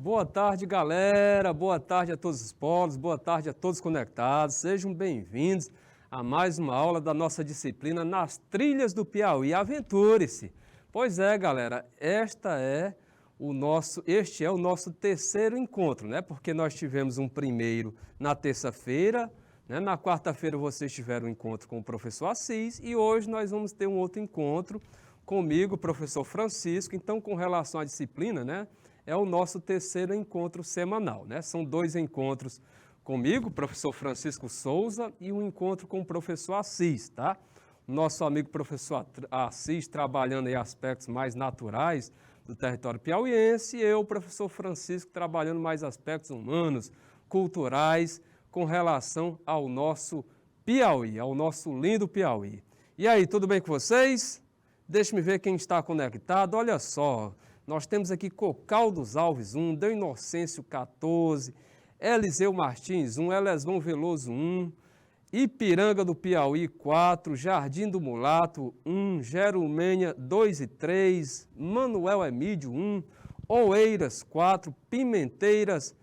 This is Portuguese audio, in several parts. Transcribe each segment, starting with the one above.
Boa tarde, galera. Boa tarde a todos os polos, boa tarde a todos conectados. Sejam bem-vindos a mais uma aula da nossa disciplina Nas Trilhas do Piauí. Aventure-se! Pois é, galera, este é o nosso terceiro encontro, né? Porque nós tivemos um primeiro na terça-feira, né? Na quarta-feira vocês tiveram um encontro com o professor Assis e hoje nós vamos ter um outro encontro comigo, professor Francisco. Então, com relação à disciplina, né? É o nosso terceiro encontro semanal, né? São 2 encontros comigo, professor Francisco Souza, e um encontro com o professor Assis, tá? Nosso amigo professor Assis trabalhando em aspectos mais naturais do território piauiense, e eu, professor Francisco, trabalhando mais aspectos humanos, culturais, com relação ao nosso Piauí, ao nosso lindo Piauí. E aí, tudo bem com vocês? Deixe-me ver quem está conectado. Olha só, nós temos aqui Cocaldos Alves 1, Deu Inocêncio 14, Eliseu Martins 1, Elesvão Veloso 1, Ipiranga do Piauí 4, Jardim do Mulato 1, Jerumenha 2 e 3, Manuel Emídio 1, Oeiras 4, Pimenteiras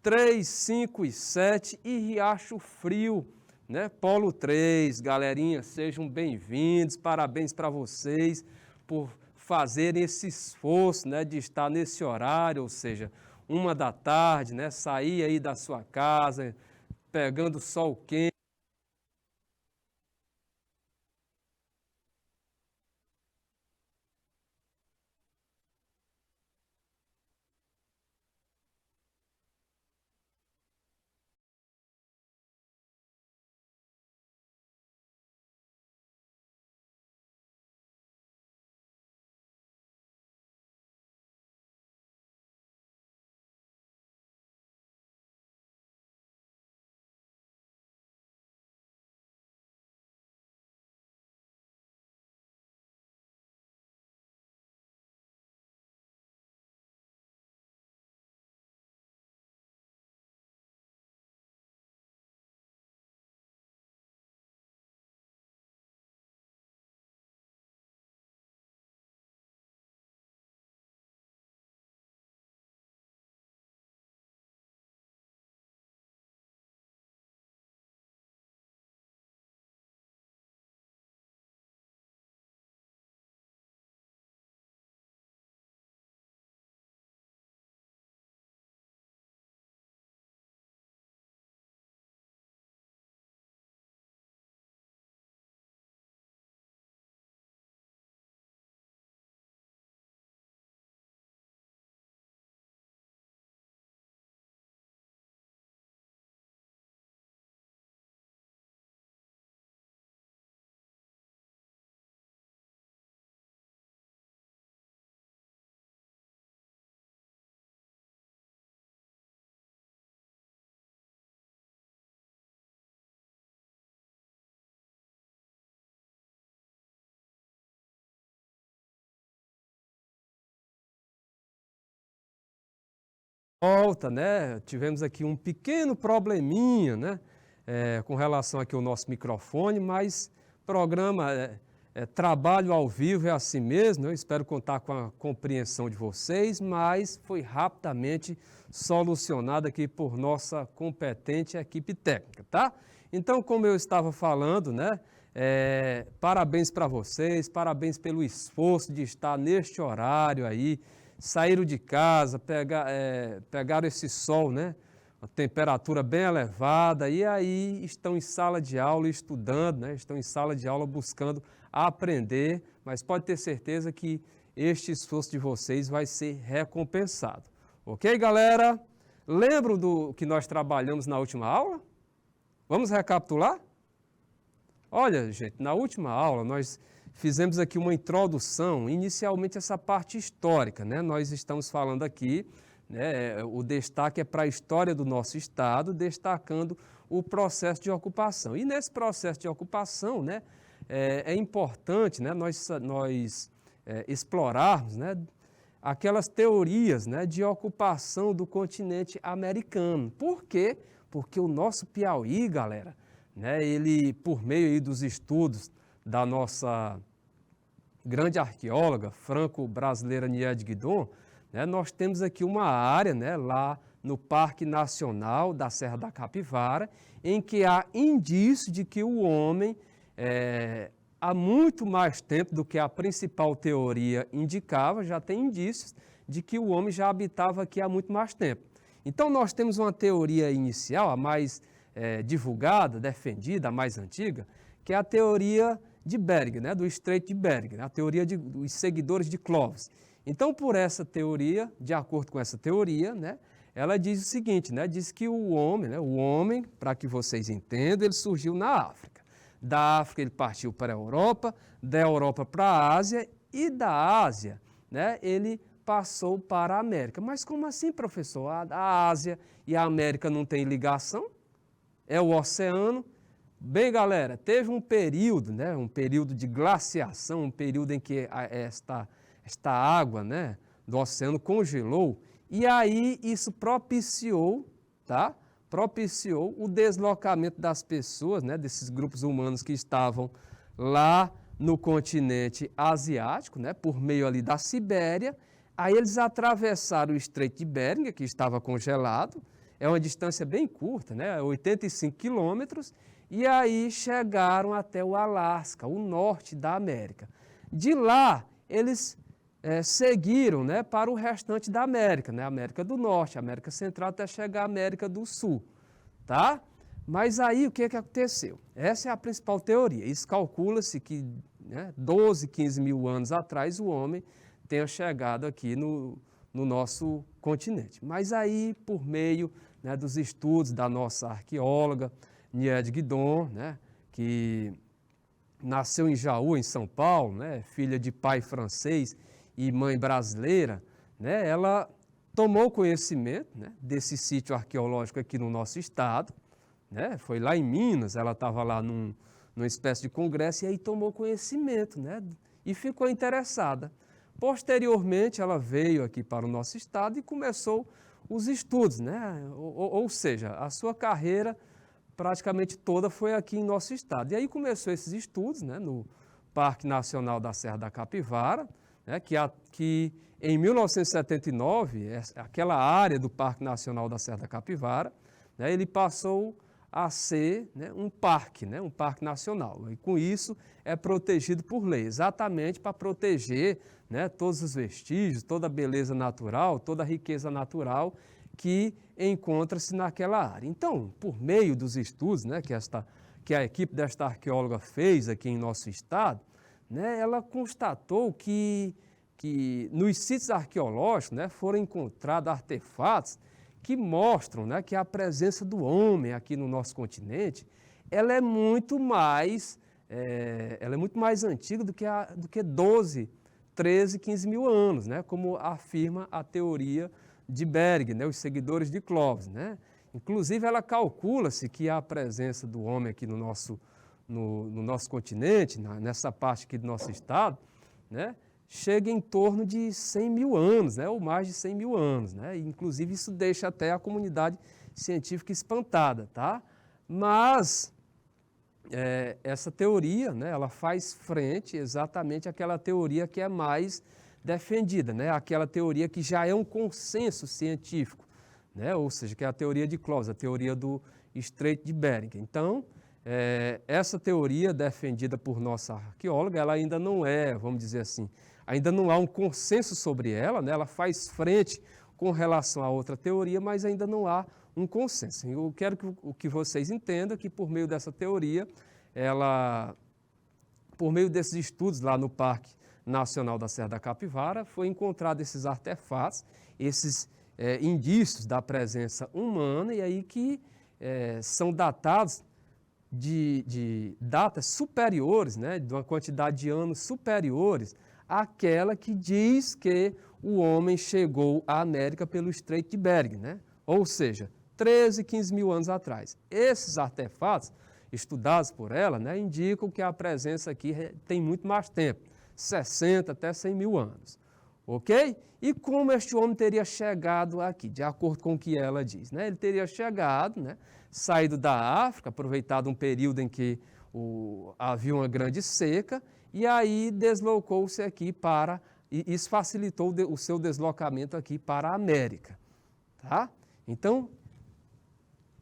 3, 5 e 7 e Riacho Frio, né? Polo 3. Galerinha, sejam bem-vindos, parabéns para vocês por fazerem esse esforço, né, de estar nesse horário, ou seja, 1 da tarde, né, sair aí da sua casa, pegando sol quente. Volta, né? Tivemos aqui um pequeno probleminha, né? Com relação aqui ao nosso microfone, mas programa, trabalho ao vivo é assim mesmo. Eu espero contar com a compreensão de vocês, mas foi rapidamente solucionado aqui por nossa competente equipe técnica, tá? Então, como eu estava falando, né? Parabéns para vocês, parabéns pelo esforço de estar neste horário aí. Saíram de casa, pegaram esse sol, né? A temperatura bem elevada, e aí estão em sala de aula estudando, né? Estão em sala de aula buscando aprender, mas pode ter certeza que este esforço de vocês vai ser recompensado. Ok, galera? Lembram do que nós trabalhamos na última aula? Vamos recapitular? Olha, gente, na última aula nós fizemos aqui uma introdução, inicialmente essa parte histórica, né? Nós estamos falando aqui, né, o destaque é para a história do nosso estado, destacando o processo de ocupação. E nesse processo de ocupação, né, é importante, né, nós explorarmos, né, aquelas teorias, né, de ocupação do continente americano. Por quê? Porque o nosso Piauí, galera, né, ele, por meio aí dos estudos da nossa grande arqueóloga franco-brasileira Niede Guidon, né, nós temos aqui uma área, né, lá no Parque Nacional da Serra da Capivara, em que há indício de que o homem, há muito mais tempo do que a principal teoria indicava, já tem indícios de que o homem já habitava aqui há muito mais tempo. Então, nós temos uma teoria inicial, a mais divulgada, defendida, a mais antiga, que é a teoria de Bering, né, do Estreito de Bering, a teoria dos seguidores de Clovis. Então, por essa teoria, de acordo com essa teoria, né, ela diz o seguinte, né, diz que o homem, para que vocês entendam, ele surgiu na África. Da África ele partiu para a Europa, da Europa para a Ásia e da Ásia, né, ele passou para a América. Mas como assim, professor? A Ásia e a América não têm ligação? É o oceano? Bem, galera, teve um período, né, um período de glaciação, um período em que esta água, né, do oceano congelou, e aí isso propiciou, tá? Propiciou o deslocamento das pessoas, né, desses grupos humanos que estavam lá no continente asiático, né, por meio ali da Sibéria. Aí eles atravessaram o Estreito de Bering, que estava congelado, é uma distância bem curta, né, 85 quilômetros, e aí chegaram até o Alasca, o norte da América. De lá, eles seguiram, né, para o restante da América, né, América do Norte, América Central, até chegar à América do Sul, tá? Mas aí o que aconteceu? Essa é a principal teoria. Isso calcula-se que, né, 12, 15 mil anos atrás o homem tenha chegado aqui no nosso continente. Mas aí, por meio, né, dos estudos da nossa arqueóloga, Niede Guidon, né, que nasceu em Jaú, em São Paulo, né, filha de pai francês e mãe brasileira, né, ela tomou conhecimento, né, desse sítio arqueológico aqui no nosso estado, né, foi lá em Minas, ela estava lá numa espécie de congresso e aí tomou conhecimento, né, e ficou interessada. Posteriormente, ela veio aqui para o nosso estado e começou os estudos, né, ou seja, a sua carreira praticamente toda foi aqui em nosso estado. E aí começou esses estudos, né, no Parque Nacional da Serra da Capivara, né, que em 1979, aquela área do Parque Nacional da Serra da Capivara, né, ele passou a ser, né, um parque nacional. E com isso é protegido por lei, exatamente para proteger, né, todos os vestígios, toda a beleza natural, toda a riqueza natural que encontra-se naquela área. Então, por meio dos estudos, né, que a equipe desta arqueóloga fez aqui em nosso estado, né, ela constatou que nos sítios arqueológicos, né, foram encontrados artefatos que mostram, né, que a presença do homem aqui no nosso continente ela é muito mais antiga do que 12, 13, 15 mil anos, né, como afirma a teoria de Bering, né, os seguidores de Clovis, né? Inclusive, ela calcula-se que a presença do homem aqui no nosso continente, nessa parte aqui do nosso estado, né, chega em torno de 100 mil anos, né, ou mais de 100 mil anos. Né? E, inclusive, isso deixa até a comunidade científica espantada. Tá? Mas essa teoria, né, ela faz frente exatamente àquela teoria que é mais defendida, né? Aquela teoria que já é um consenso científico, né? Ou seja, que é a teoria de Clovis, a teoria do Estreito de Bering. Então, essa teoria defendida por nossa arqueóloga, ela ainda não é, vamos dizer assim, ainda não há um consenso sobre ela, né? Ela faz frente com relação a outra teoria, mas ainda não há um consenso. Eu quero que vocês entendam que por meio dessa teoria, por meio desses estudos lá no Parque Nacional da Serra da Capivara, foi encontrado esses artefatos, esses indícios da presença humana, e aí que são datados de datas superiores, né, de uma quantidade de anos superiores àquela que diz que o homem chegou à América pelo Estreito de Bering, né? Ou seja, 13, 15 mil anos atrás. Esses artefatos, estudados por ela, né, indicam que a presença aqui tem muito mais tempo, 60 até 100 mil anos, ok? E como este homem teria chegado aqui, de acordo com o que ela diz, né? Ele teria chegado, né, saído da África, aproveitado um período em que havia uma grande seca, e aí deslocou-se aqui para e isso facilitou o seu deslocamento aqui para a América. Tá? Então,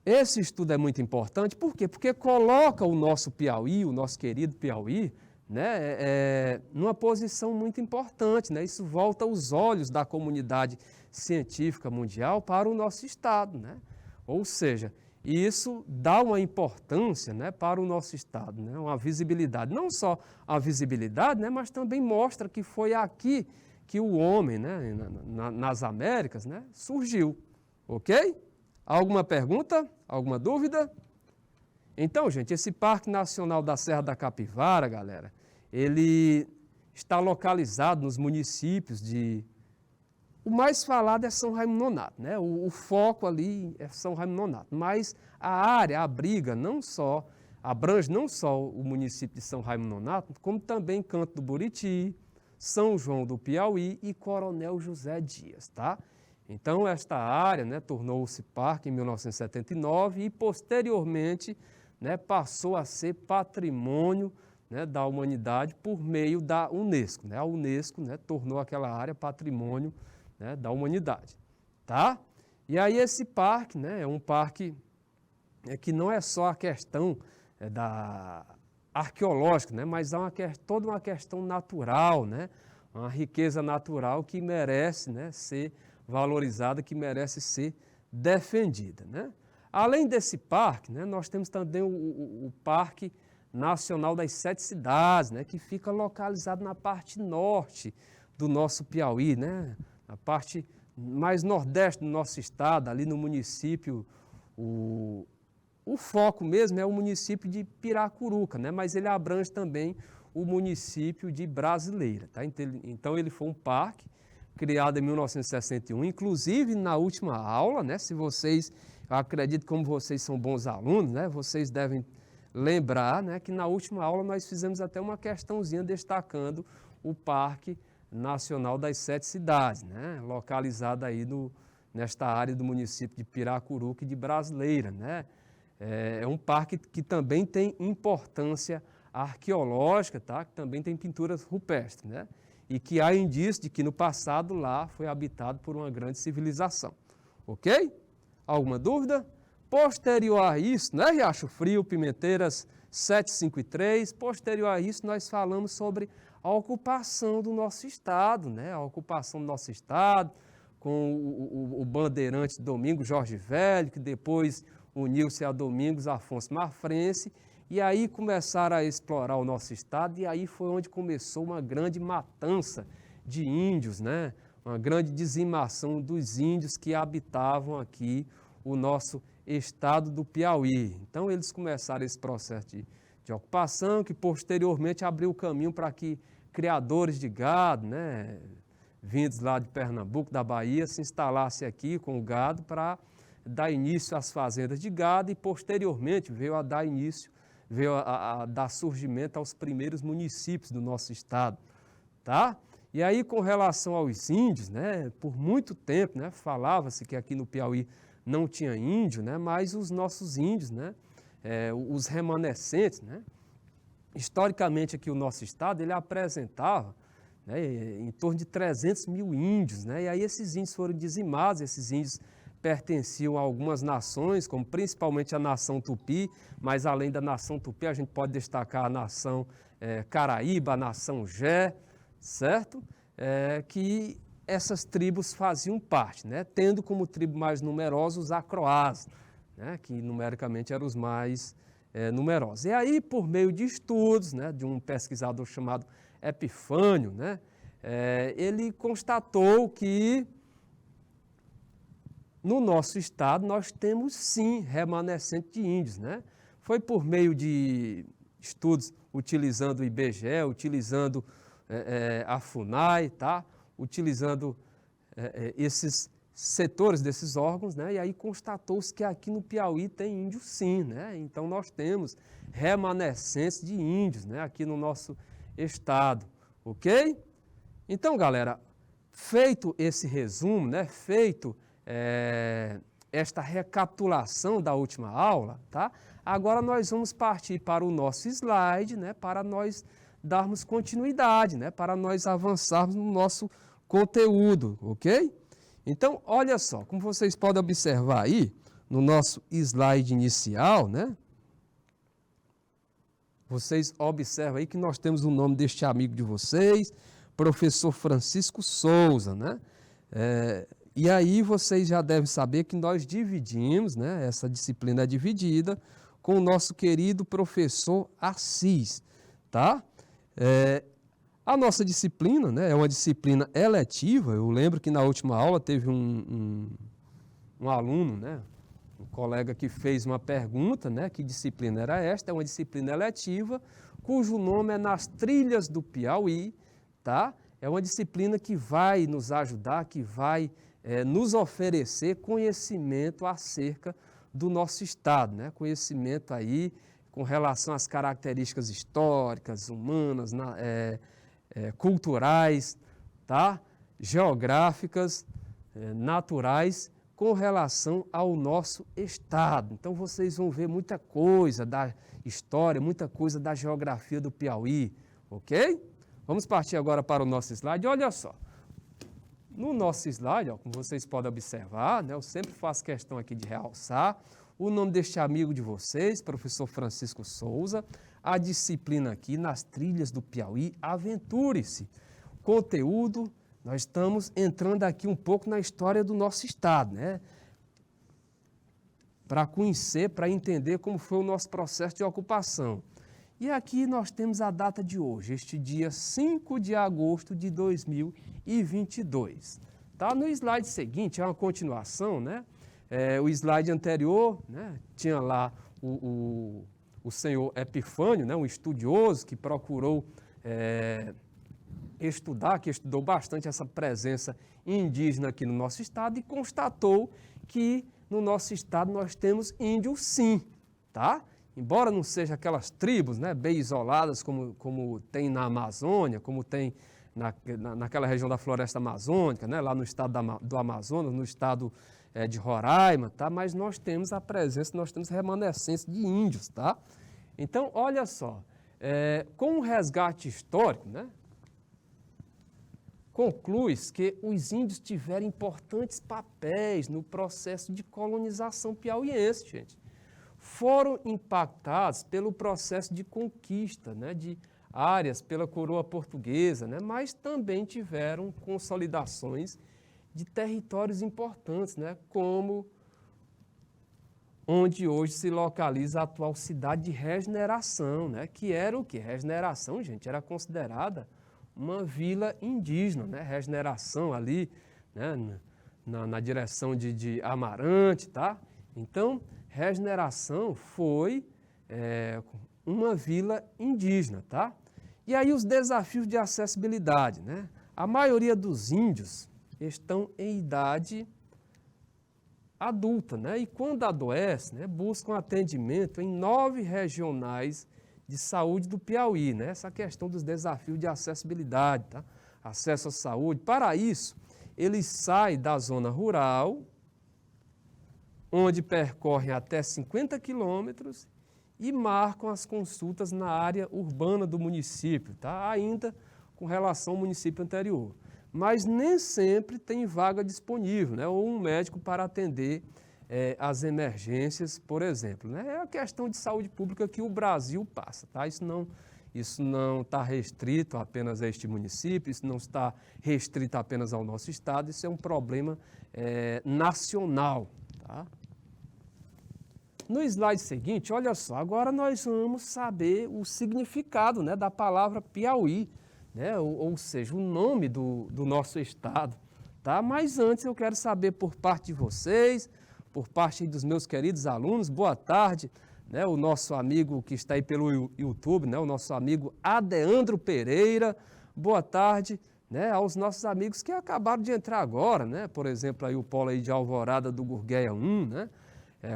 esse estudo é muito importante, por quê? Porque coloca o nosso Piauí, o nosso querido Piauí, né, numa posição muito importante, né? Isso volta os olhos da comunidade científica mundial para o nosso estado, né? Ou seja, isso dá uma importância, né, para o nosso estado, né? Uma visibilidade, não só a visibilidade, né, mas também mostra que foi aqui que o homem, né, nas Américas, né, surgiu, ok? Alguma pergunta? Alguma dúvida? Então, gente, esse Parque Nacional da Serra da Capivara, galera, ele está localizado nos municípios de... O mais falado é São Raimundo Nonato, né? O foco ali é São Raimundo Nonato, mas a área abrange não só o município de São Raimundo Nonato, como também Canto do Buriti, São João do Piauí e Coronel José Dias, tá? Então, esta área, né, tornou-se parque em 1979 e, posteriormente, né, passou a ser patrimônio, né, da humanidade por meio da Unesco, né? A Unesco, né, tornou aquela área patrimônio, né, da humanidade. Tá? E aí esse parque, né, é um parque que não é só a questão da arqueológica, né, mas toda uma questão natural, né, uma riqueza natural que merece, né, ser valorizada, que merece ser defendida, né? Além desse parque, né, nós temos também o Parque Nacional das Sete Cidades, né, que fica localizado na parte norte do nosso Piauí, né, na parte mais nordeste do nosso estado, ali no município, o foco mesmo é o município de Piracuruca, né, mas ele abrange também o município de Brasileira. Tá? Então ele foi um parque criado em 1961, inclusive na última aula, né, se vocês, eu acredito como vocês são bons alunos, né, vocês devem lembrar, né, que na última aula nós fizemos até uma questãozinha destacando o Parque Nacional das Sete Cidades, né, localizado aí nesta área do município de Piracuruca e de Brasileira, né. É um parque que também tem importância arqueológica, tá, que também tem pinturas rupestres, né, e que há indício de que no passado lá foi habitado por uma grande civilização, ok? Alguma dúvida? Posterior a isso, né, Riacho Frio, Pimenteiras 753, posterior a isso nós falamos sobre a ocupação do nosso estado, né, a ocupação do nosso estado, com o bandeirante Domingos Jorge Velho, que depois uniu-se a Domingos Afonso Mafrense, e aí começaram a explorar o nosso estado, e aí foi onde começou uma grande matança de índios, né, uma grande dizimação dos índios que habitavam aqui o nosso estado do Piauí. Então, eles começaram esse processo de ocupação, que posteriormente abriu o caminho para que criadores de gado, né, vindos lá de Pernambuco, da Bahia, se instalassem aqui com o gado para dar início às fazendas de gado e, posteriormente, veio a dar surgimento aos primeiros municípios do nosso estado. Tá? E aí, com relação aos índios, né, por muito tempo, né, falava-se que aqui no Piauí não tinha índio, né, mas os nossos índios, né, os remanescentes, né, historicamente aqui o nosso estado, ele apresentava, né, em torno de 300 mil índios, né, e aí esses índios foram dizimados, esses índios pertenciam a algumas nações, como principalmente a nação Tupi, mas além da nação Tupi a gente pode destacar a nação Caraíba, a nação Jé, certo? Que essas tribos faziam parte, né? Tendo como tribo mais numerosa os acroás, né? Que numericamente eram os mais numerosos. E aí, por meio de estudos, né, de um pesquisador chamado Epifânio, né, ele constatou que no nosso estado nós temos sim remanescente de índios, né? Foi por meio de estudos utilizando o IBGE, utilizando a FUNAI, tá? Utilizando esses setores desses órgãos, né? E aí constatou-se que aqui no Piauí tem índio sim, né? Então nós temos remanescentes de índios, né? Aqui no nosso estado, ok? Então, galera, feito esse resumo, né? Feito esta recapitulação da última aula, tá? Agora nós vamos partir para o nosso slide, né? Para nós darmos continuidade, né? Para nós avançarmos no nosso conteúdo, ok? Então, olha só, como vocês podem observar aí, no nosso slide inicial, né? Vocês observam aí que nós temos o nome deste amigo de vocês, professor Francisco Souza, né? E aí vocês já devem saber que nós dividimos, né? Essa disciplina é dividida com o nosso querido professor Assis, tá? A nossa disciplina, né, é uma disciplina eletiva. Eu lembro que na última aula teve um aluno, né, um colega que fez uma pergunta, né, que disciplina era esta? É uma disciplina eletiva, cujo nome é Nas Trilhas do Piauí, tá? É uma disciplina que vai nos ajudar, que vai nos oferecer conhecimento acerca do nosso estado, né? Conhecimento aí com relação às características históricas, humanas, culturais, tá? Geográficas, naturais, com relação ao nosso estado. Então vocês vão ver muita coisa da história, muita coisa da geografia do Piauí, ok? Vamos partir agora para o nosso slide. Olha só, no nosso slide, ó, como vocês podem observar, né, eu sempre faço questão aqui de realçar o nome deste amigo de vocês, professor Francisco Souza, a disciplina aqui Nas Trilhas do Piauí, aventure-se. Conteúdo, nós estamos entrando aqui um pouco na história do nosso estado, né? Para conhecer, para entender como foi o nosso processo de ocupação. E aqui nós temos a data de hoje, este dia 5 de agosto de 2022. Tá? No slide seguinte, é uma continuação, né? O slide anterior, né, tinha lá o senhor Epifânio, né, um estudioso que procurou estudar, que estudou bastante essa presença indígena aqui no nosso estado e constatou que no nosso estado nós temos índios sim, tá? Embora não sejam aquelas tribos, né, bem isoladas como tem na Amazônia, como tem naquela região da floresta amazônica, né, lá no estado do Amazonas, no estado de Roraima, tá? Mas nós temos a presença, nós temos remanescência de índios, tá? Então, olha só, com o resgate histórico, né, conclui-se que os índios tiveram importantes papéis no processo de colonização piauiense, gente. Foram impactados pelo processo de conquista, né, de áreas pela coroa portuguesa, né, mas também tiveram consolidações de territórios importantes, né, como onde hoje se localiza a atual cidade de Regeneração, né, que era o quê? Regeneração, gente, era considerada uma vila indígena, né, Regeneração ali, né, na direção de Amarante, tá? Então, Regeneração foi uma vila indígena, tá? E aí os desafios de acessibilidade, né? A maioria dos índios estão em idade adulta, né? E quando adoecem, né, buscam atendimento em 9 regionais de saúde do Piauí, né? Essa questão dos desafios de acessibilidade, tá? Acesso à saúde. Para isso, eles saem da zona rural, onde percorrem até 50 quilômetros e marcam as consultas na área urbana do município, tá? Ainda com relação ao município anterior. Mas nem sempre tem vaga disponível, né? Ou um médico para atender as emergências, por exemplo, né? É a questão de saúde pública que o Brasil passa, tá? Isso não está restrito apenas a este município, isso não está restrito apenas ao nosso estado, isso é um problema nacional, tá? No slide seguinte, olha só, agora nós vamos saber o significado, né, da palavra Piauí, né, ou seja, o nome do nosso estado, tá? Mas antes eu quero saber por parte de vocês, por parte dos meus queridos alunos, boa tarde, né, o nosso amigo que está aí pelo YouTube, né, o nosso amigo Adeandro Pereira, boa tarde, né, aos nossos amigos que acabaram de entrar agora, né, por exemplo, aí o polo aí de Alvorada do Gurgueia 1, né,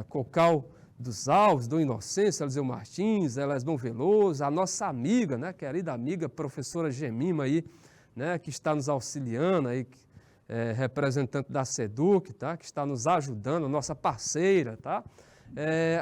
Cocal dos Alves, Dom Inocêncio, Eliseu Martins, Elesbão Veloso, a nossa amiga, né, querida amiga, professora Gemima aí, né, que está nos auxiliando aí, representante da SEDUC, tá, que está nos ajudando, nossa parceira, tá,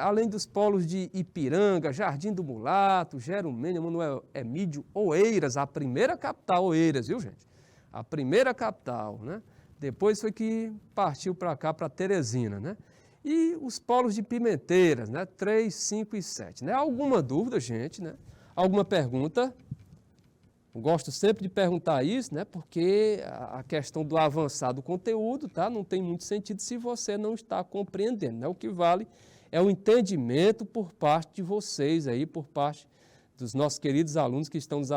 além dos polos de Ipiranga, Jardim do Mulato, Jerumênia, Manuel Emídio, Oeiras, a primeira capital, Oeiras, viu, gente? A primeira capital, né? Depois foi que partiu para cá, para Teresina, né? E os polos de Pimenteiras, né? 3, 5 e 7, né? Alguma dúvida, gente, né? Alguma pergunta? Eu gosto sempre de perguntar isso, né? Porque a questão do avançar do conteúdo, tá? Não tem muito sentido se você não está compreendendo, né? O que vale é o entendimento por parte de vocês aí, por parte dos nossos queridos alunos que estão nos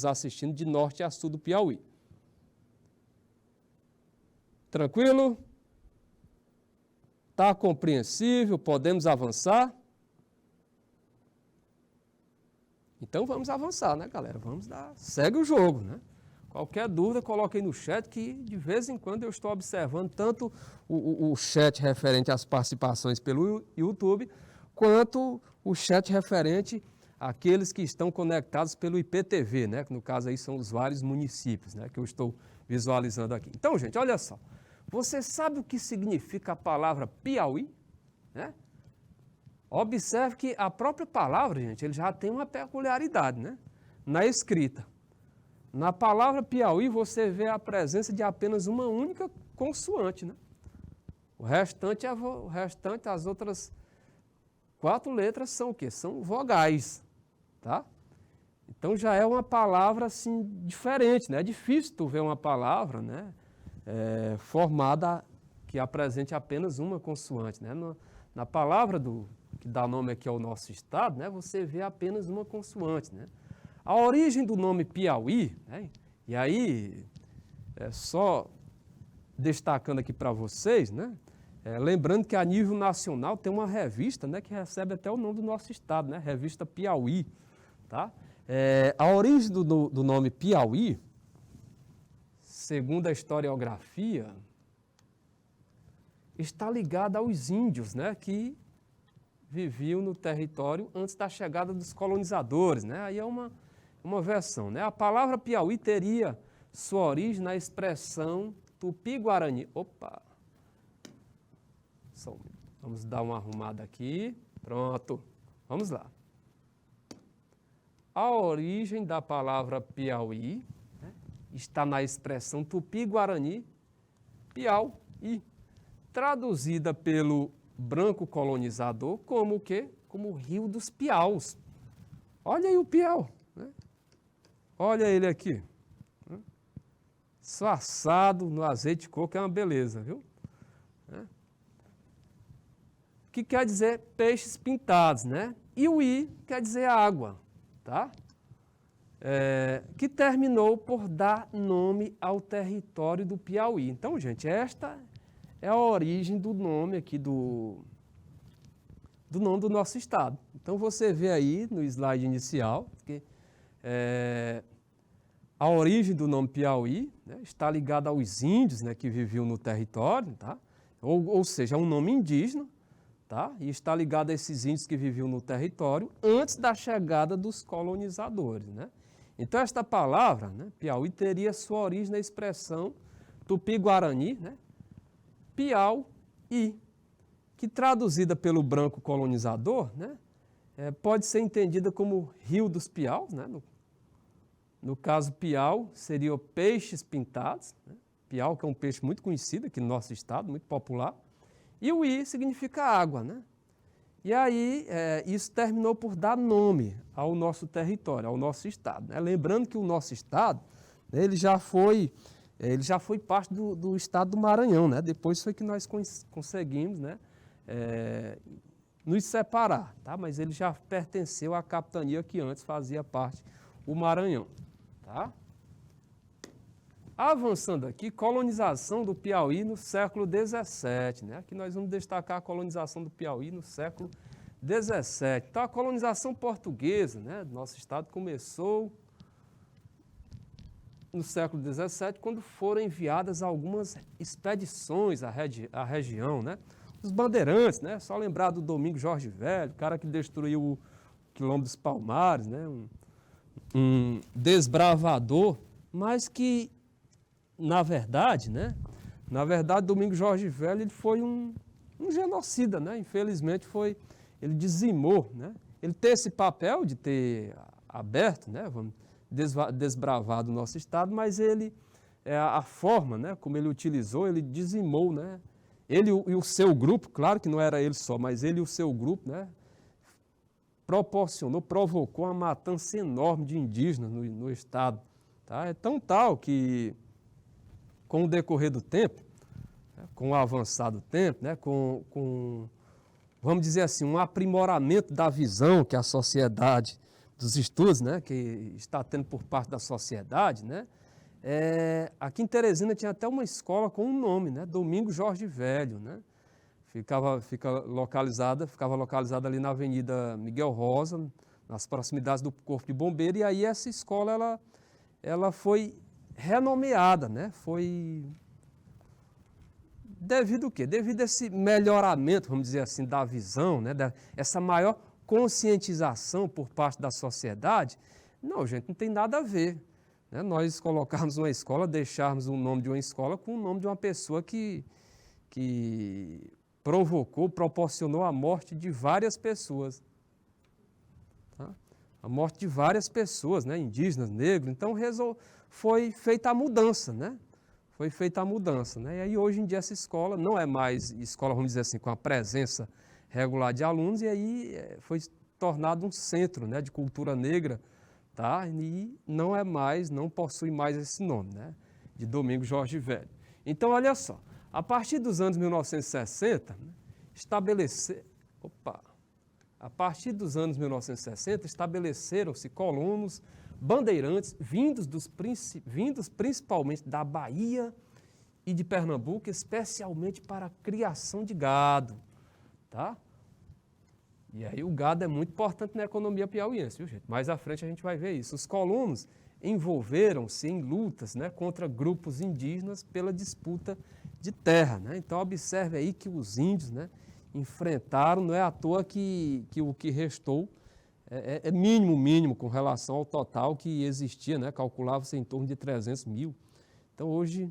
assistindo de norte a sul do Piauí. Tranquilo? Está compreensível? Podemos avançar? Então vamos avançar, né, galera? Segue o jogo, né? Qualquer dúvida, coloque aí no chat, que de vez em quando eu estou observando tanto o chat referente às participações pelo YouTube, quanto o chat referente àqueles que estão conectados pelo IPTV, né? Que no caso aí são os vários municípios, né? Que eu estou visualizando aqui. Então, gente, olha só. Você sabe o que significa a palavra Piauí? Né? Observe que a própria palavra, gente, ele já tem uma peculiaridade, né? Na escrita. Na palavra Piauí, você vê a presença de apenas uma única consoante, né? O restante, as outras 4 letras são o quê? São vogais, tá? Então já é uma palavra, assim, diferente, né? É difícil tu ver uma palavra, né? Formada que apresente apenas uma consoante, né? Na palavra que dá nome aqui ao nosso estado, né? Você vê apenas uma consoante, né? A origem do nome Piauí, né? E aí, só destacando aqui para vocês, né? Lembrando que a nível nacional tem uma revista, né? Que recebe até o nome do nosso estado, né? Revista Piauí, tá? A origem do nome Piauí, segundo a historiografia, está ligada aos índios, né? Que viviam no território antes da chegada dos colonizadores, né? Aí é uma versão, né? A palavra Piauí teria sua origem na expressão tupi-guarani. Opa! Vamos dar uma arrumada aqui. Pronto. Vamos lá. A origem da palavra Piauí, né, está na expressão tupi-guarani, Piau-i, traduzida pelo branco colonizador como o quê? Como o Rio dos Piaus. Olha aí o Piau, né? Olha ele aqui. Né? Só assado no azeite de coco é uma beleza, viu? Né? Que quer dizer peixes pintados, né? E o I quer dizer água, tá? Que terminou por dar nome ao território do Piauí. Então, gente, esta é a origem do nome aqui do nome do nosso estado. Então, você vê aí no slide inicial que a origem do nome Piauí, né, está ligada aos índios, né, que viviam no território, tá? Ou seja, é um nome indígena, tá? E está ligado a esses índios que viviam no território antes da chegada dos colonizadores, né? Então, esta palavra, né, Piauí, teria sua origem na expressão tupi-guarani, né, Piau-i, que traduzida pelo branco colonizador, né, pode ser entendida como Rio dos Piaus, né? No caso, Piau seria peixes pintados, né? Piau, que é um peixe muito conhecido aqui no nosso estado, muito popular, e o I significa água, né? E aí, isso terminou por dar nome ao nosso território, ao nosso estado, né? Lembrando que o nosso estado, né, ele já foi parte do estado do Maranhão, né? Depois foi que nós conseguimos, né, nos separar, tá? Mas ele já pertenceu à capitania que antes fazia parte do Maranhão, tá? Avançando aqui, colonização do Piauí no século XVII, né? Aqui nós vamos destacar a colonização do Piauí no século XVII. Então, a colonização portuguesa, né, do nosso estado começou no século XVII, quando foram enviadas algumas expedições à região, né? Os bandeirantes, né? Só lembrar do Domingos Jorge Velho, o cara que destruiu o Quilombo dos Palmares, né? Um desbravador, mas que, na verdade, Domingos Jorge Velho, ele foi um um genocida, né? Infelizmente ele dizimou, né? Ele tem esse papel de ter aberto, né? Vamos desbravado o nosso estado, mas a forma, né? Como ele utilizou, ele dizimou, né? Ele e o seu grupo, claro que não era ele só, mas ele e o seu grupo, né? Provocou uma matança enorme de indígenas no estado. Tá? É tão tal que, com o decorrer do tempo, com o avançar do tempo, né, vamos dizer assim, um aprimoramento da visão que a sociedade, dos estudos, né, que está tendo por parte da sociedade, né, aqui em Teresina tinha até uma escola com um nome, né, Domingos Jorge Velho, né, ficava localizada ali na Avenida Miguel Rosa, nas proximidades do Corpo de Bombeiro, e aí essa escola ela foi renomeada, né, devido o quê? Devido a esse melhoramento, vamos dizer assim, da visão, né, essa maior conscientização por parte da sociedade. Não, gente, não tem nada a ver, né, nós colocarmos uma escola, deixarmos o nome de uma escola com o nome de uma pessoa que proporcionou a morte de várias pessoas. Tá? A morte de várias pessoas, né, indígenas, negros. Então foi feita a mudança, né? Foi feita a mudança, né? E aí hoje em dia essa escola não é mais escola, vamos dizer assim, com a presença regular de alunos, e aí foi tornado um centro, né, de cultura negra, tá? E não possui mais esse nome, né, de Domingos Jorge Velho. Então, olha só, a partir dos anos 1960, estabeleceram-se colonos bandeirantes vindos principalmente da Bahia e de Pernambuco, especialmente para a criação de gado, tá? E aí o gado é muito importante na economia piauiense, viu, gente? Mais à frente a gente vai ver isso. Os colonos envolveram-se em lutas, né, contra grupos indígenas pela disputa de terra, né? Então observe aí que os índios, né, enfrentaram, não é à toa que o que restou é mínimo com relação ao total que existia, né? Calculava-se em torno de 300 mil. Então hoje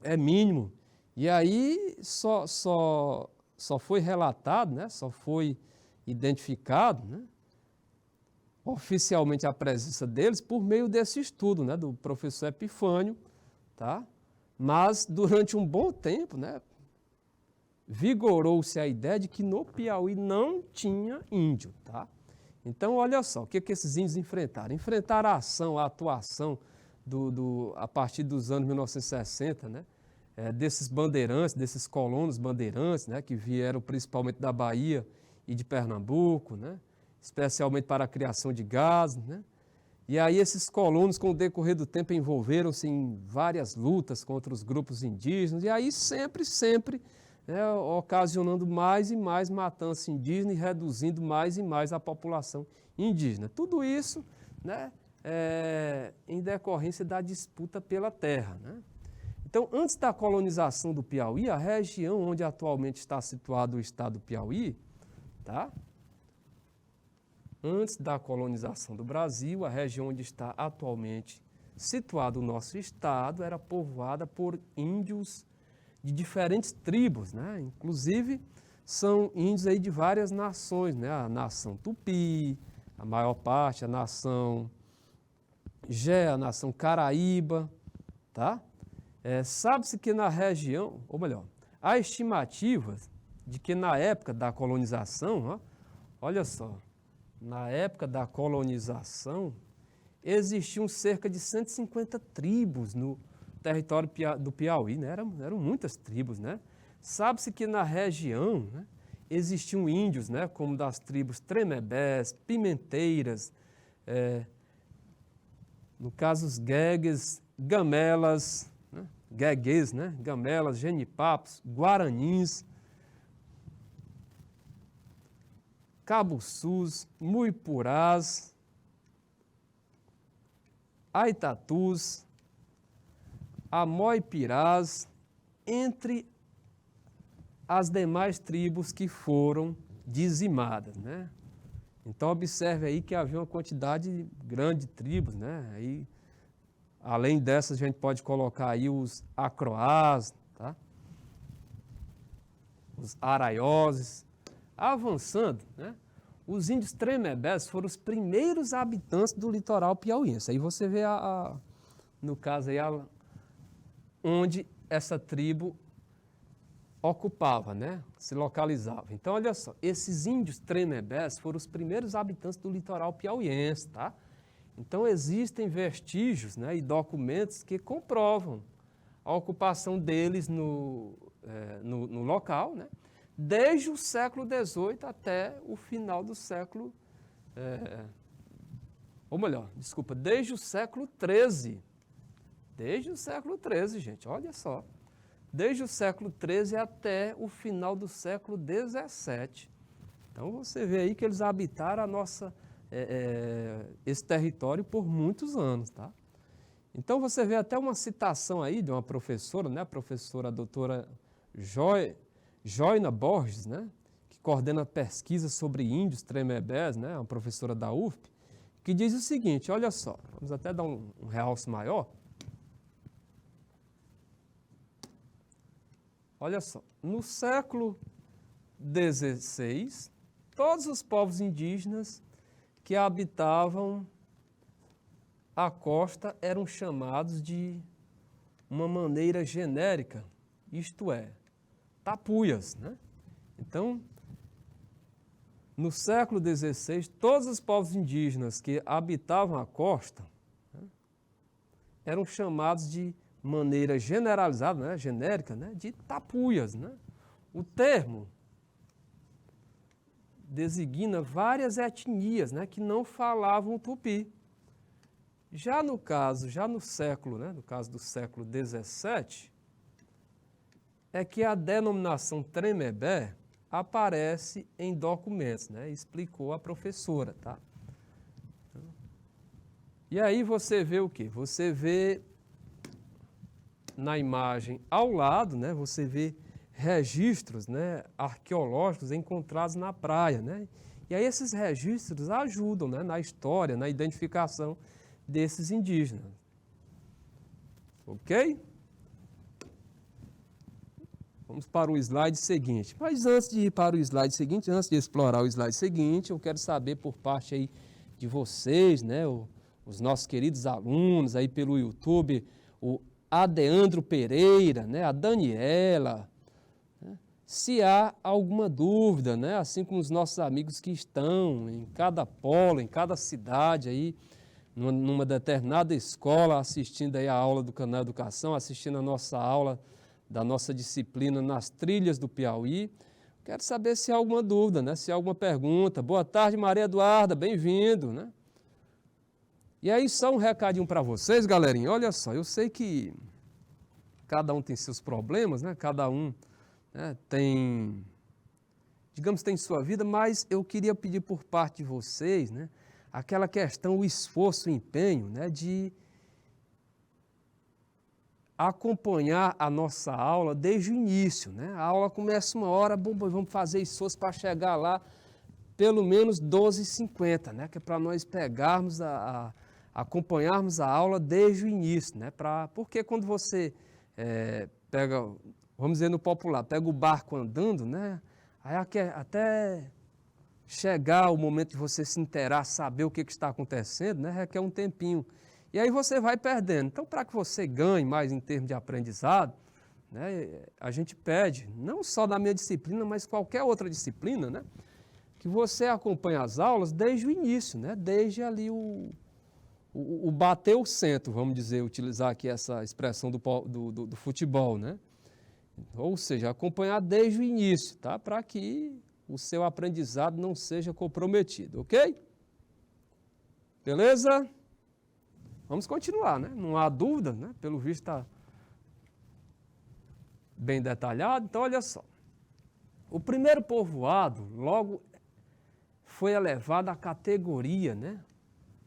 é mínimo. E aí só foi relatado, né? Só foi identificado, né, oficialmente a presença deles por meio desse estudo, né, do professor Epifânio, tá? Mas durante um bom tempo, né, vigorou-se a ideia de que no Piauí não tinha índio, tá? Então, olha só, o que esses índios enfrentaram? Enfrentaram a atuação a partir dos anos 1960, né, desses bandeirantes, desses colonos bandeirantes, né, que vieram principalmente da Bahia e de Pernambuco, né, especialmente para a criação de gado, né? E aí esses colonos, com o decorrer do tempo, envolveram-se em várias lutas contra os grupos indígenas, e aí sempre, né, ocasionando mais e mais matança indígena e reduzindo mais e mais a população indígena. Tudo isso, né, em decorrência da disputa pela terra, né? Então, antes da colonização do Piauí, a região onde atualmente está situado o estado do Piauí, tá? Antes da colonização do Brasil, a região onde está atualmente situado o nosso estado era povoada por índios de diferentes tribos, né? Inclusive, são índios aí de várias nações, né? A nação Tupi, a maior parte, a nação Gé, a nação Caraíba, tá? Sabe-se que na região, ou melhor, há estimativas de que na época da colonização, ó, olha só, na época da colonização, existiam cerca de 150 tribos no território do Piauí, né? Eram muitas tribos, né? Sabe-se que na região, né, existiam índios, né, como das tribos Tremebés, Pimenteiras, no caso os Guegues, Gamelas, né, Gueguês, né, Gamelas, Genipapos, Guaranins, Cabuçus, Muipurás, Aitatus, Amoipirás, entre as demais tribos que foram dizimadas, né? Então observe aí que havia uma quantidade grande de tribos, né? Aí, além dessas, a gente pode colocar aí os Acroás, tá? os araioses. Avançando, né, os índios Tremembés foram os primeiros habitantes do litoral piauiense. Aí você vê, no caso, aí, onde essa tribo ocupava, né, se localizava. Então, olha só, esses índios Tremembés foram os primeiros habitantes do litoral piauiense, tá? Então, existem vestígios, né, e documentos que comprovam a ocupação deles no local, né, desde o século XVIII até o final do século... ou melhor, desculpa, desde o século XIII. Desde o século XIII, gente, olha só. Desde o século XIII até o final do século XVII. Então, você vê aí que eles habitaram esse território por muitos anos, tá? Então, você vê até uma citação aí de uma professora, né? A professora doutora Joina Borges, né? Que coordena pesquisas sobre índios Tremembés, né? Uma professora da UFP, que diz o seguinte, olha só, vamos até dar um realce maior. Olha só, no século XVI, todos os povos indígenas que habitavam a costa eram chamados de uma maneira genérica, isto é, tapuias, né? Então, no século XVI, todos os povos indígenas que habitavam a costa, né, eram chamados de maneira generalizada, né, genérica, né, de tapuias, né? O termo designa várias etnias, né, que não falavam tupi. Já no século, né, no caso do século XVII, é que a denominação Tremembé aparece em documentos, né, explicou a professora, tá? E aí você vê o quê? Você vê na imagem ao lado, né, você vê registros, né, arqueológicos encontrados na praia, né? E aí esses registros ajudam, né, na história, na identificação desses indígenas. Ok? Vamos para o slide seguinte. Mas antes de ir para o slide seguinte, antes de explorar o slide seguinte, eu quero saber por parte aí de vocês, né, os nossos queridos alunos aí pelo YouTube, o Adeandro Pereira, né, a Daniela, né, se há alguma dúvida, né, assim como os nossos amigos que estão em cada polo, em cada cidade aí, numa determinada escola, assistindo aí a aula do Canal Educação, assistindo a nossa aula da nossa disciplina nas trilhas do Piauí. Quero saber se há alguma dúvida, né, se há alguma pergunta. Boa tarde, Maria Eduarda, bem-vindo, né? E aí, só um recadinho para vocês, galerinha. Olha só, eu sei que cada um tem seus problemas, né? Cada um, né, tem, digamos, tem sua vida, mas eu queria pedir por parte de vocês, né, aquela questão, o esforço, o empenho, né, de acompanhar a nossa aula desde o início, né? A aula começa uma hora, bom, vamos fazer esforço para chegar lá pelo menos 12h50, né? Que é para nós pegarmos acompanharmos a aula desde o início, né? Porque quando você pega, vamos dizer no popular, pega o barco andando, né? Aí até chegar o momento de você se inteirar, saber o que está acontecendo, né? Requer um tempinho. E aí você vai perdendo. Então, para que você ganhe mais em termos de aprendizado, né? A gente pede, não só da minha disciplina, mas qualquer outra disciplina, né? Que você acompanhe as aulas desde o início, né? Desde ali o bater o centro, vamos dizer, utilizar aqui essa expressão do futebol, né? Ou seja, acompanhar desde o início, tá? Para que o seu aprendizado não seja comprometido, ok? Beleza? Vamos continuar, né? Não há dúvida, né? Pelo visto está bem detalhado. Então, olha só. O primeiro povoado logo foi elevado à categoria, né?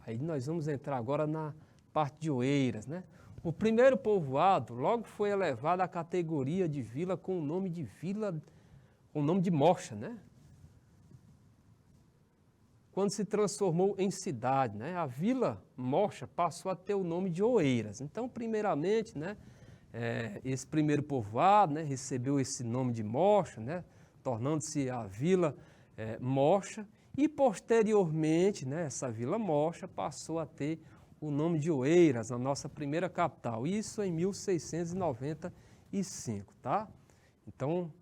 Aí nós vamos entrar agora na parte de Oeiras, né? O primeiro povoado logo foi elevado à categoria de vila com o nome de vila, com o nome de Mocha, né? Quando se transformou em cidade, né? A Vila Mocha passou a ter o nome de Oeiras. Então, primeiramente, né, esse primeiro povoado, né, recebeu esse nome de Mocha, né, tornando-se a Vila Mocha, e posteriormente, né, essa Vila Mocha passou a ter o nome de Oeiras, a nossa primeira capital, isso em 1695, tá? Então,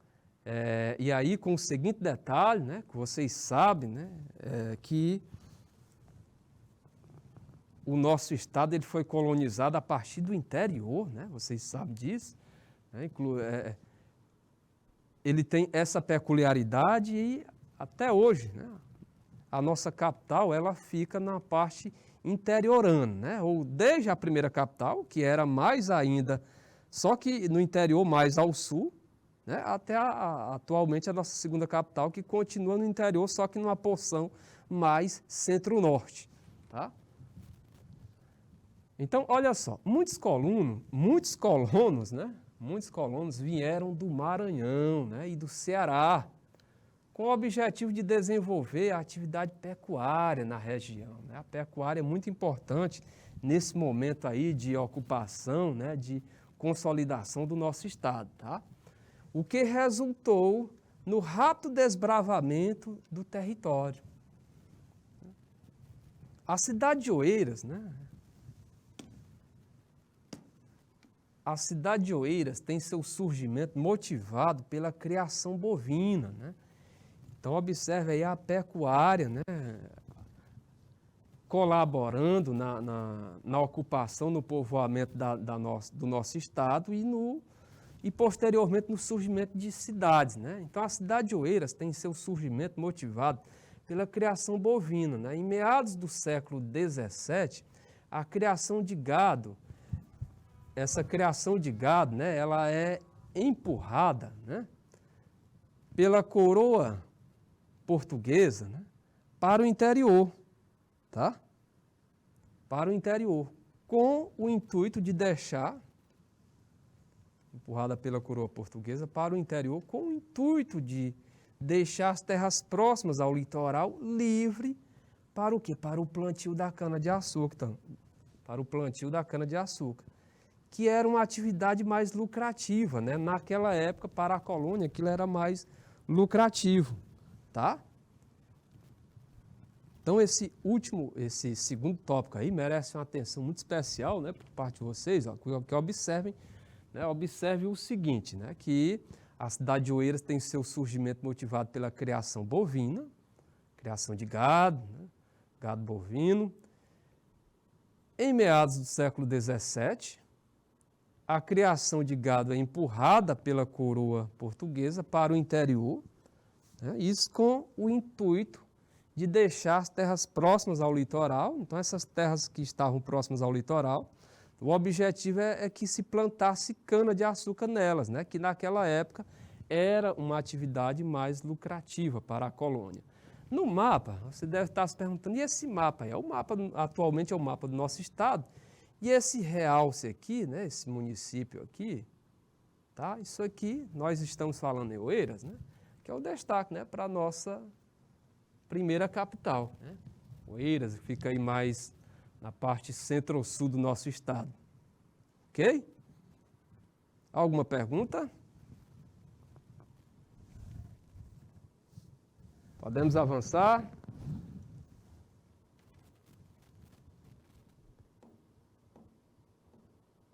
e aí com o seguinte detalhe, né, que vocês sabem, né, que o nosso estado ele foi colonizado a partir do interior, né, vocês sabem disso, né, ele tem essa peculiaridade e até hoje, né, a nossa capital ela fica na parte interiorana, né? Ou desde a primeira capital, que era mais ainda, só que no interior mais ao sul, né? Até atualmente a nossa segunda capital, que continua no interior, só que numa porção mais centro-norte, tá? Então, olha só, muitos colonos, né? Muitos colonos vieram do Maranhão, né? E do Ceará, com o objetivo de desenvolver a atividade pecuária na região, né? A pecuária é muito importante nesse momento aí de ocupação, né? De consolidação do nosso estado, tá? O que resultou no rápido desbravamento do território. A cidade de Oeiras, né? A cidade de Oeiras tem seu surgimento motivado pela criação bovina, né? Então, observe aí a pecuária, né, colaborando na ocupação, no povoamento do nosso estado e posteriormente no surgimento de cidades, né? Então, a cidade de Oeiras tem seu surgimento motivado pela criação bovina, né? Em meados do século XVII, a criação de gado, essa criação de gado, né, ela é empurrada, né, pela coroa portuguesa, né, para o interior, tá? Para o interior, com o intuito de deixar, empurrada pela coroa portuguesa para o interior, com o intuito de deixar as terras próximas ao litoral livre para o quê? Para o plantio da cana-de-açúcar, para o plantio da cana-de-açúcar, que era uma atividade mais lucrativa, né? Naquela época, para a colônia, aquilo era mais lucrativo. Tá? Então, esse segundo tópico aí merece uma atenção muito especial, né, por parte de vocês, ó, que observem, né, observe o seguinte, né, que a cidade de Oeiras tem seu surgimento motivado pela criação bovina, criação de gado, né, gado bovino. Em meados do século XVII, a criação de gado é empurrada pela coroa portuguesa para o interior, isso com o intuito de deixar as terras próximas ao litoral. Então, essas terras que estavam próximas ao litoral, o objetivo é que se plantasse cana-de-açúcar nelas, né? Que naquela época era uma atividade mais lucrativa para a colônia. No mapa, você deve estar se perguntando, e esse mapa? O mapa atualmente é o mapa do nosso estado, e esse realce aqui, né? Esse município aqui, tá? Isso aqui, nós estamos falando em Oeiras, né? Que é o destaque, né, para a nossa primeira capital, né? Oeiras fica aí mais na parte centro-sul do nosso estado. Ok? Alguma pergunta? Podemos avançar?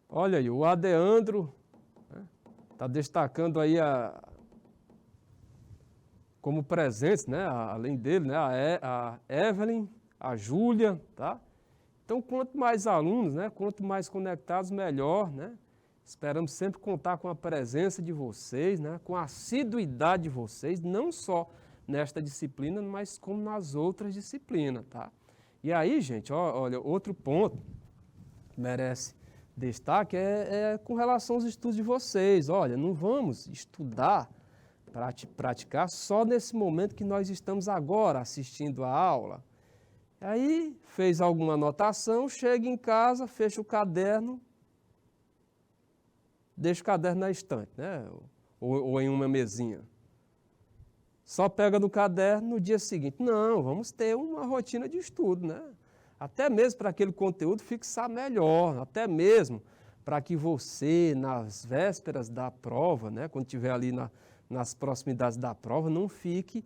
Olha aí, o Adeandro está destacando aí como presentes, né, além dele, né, a Evelyn, a Júlia, tá? Então, quanto mais alunos, né, quanto mais conectados, melhor, né? Esperamos sempre contar com a presença de vocês, né, com a assiduidade de vocês, não só nesta disciplina, mas como nas outras disciplinas, tá? E aí, gente, olha, outro ponto que merece destaque é com relação aos estudos de vocês. Olha, não vamos estudar, praticar só nesse momento que nós estamos agora assistindo a aula. Aí fez alguma anotação, chega em casa, fecha o caderno, deixa o caderno na estante, né? Ou em uma mesinha. Só pega no caderno no dia seguinte. Não, vamos ter uma rotina de estudo, né? Até mesmo para aquele conteúdo fixar melhor, até mesmo para que você, nas vésperas da prova, né, quando estiver ali nas proximidades da prova, não fique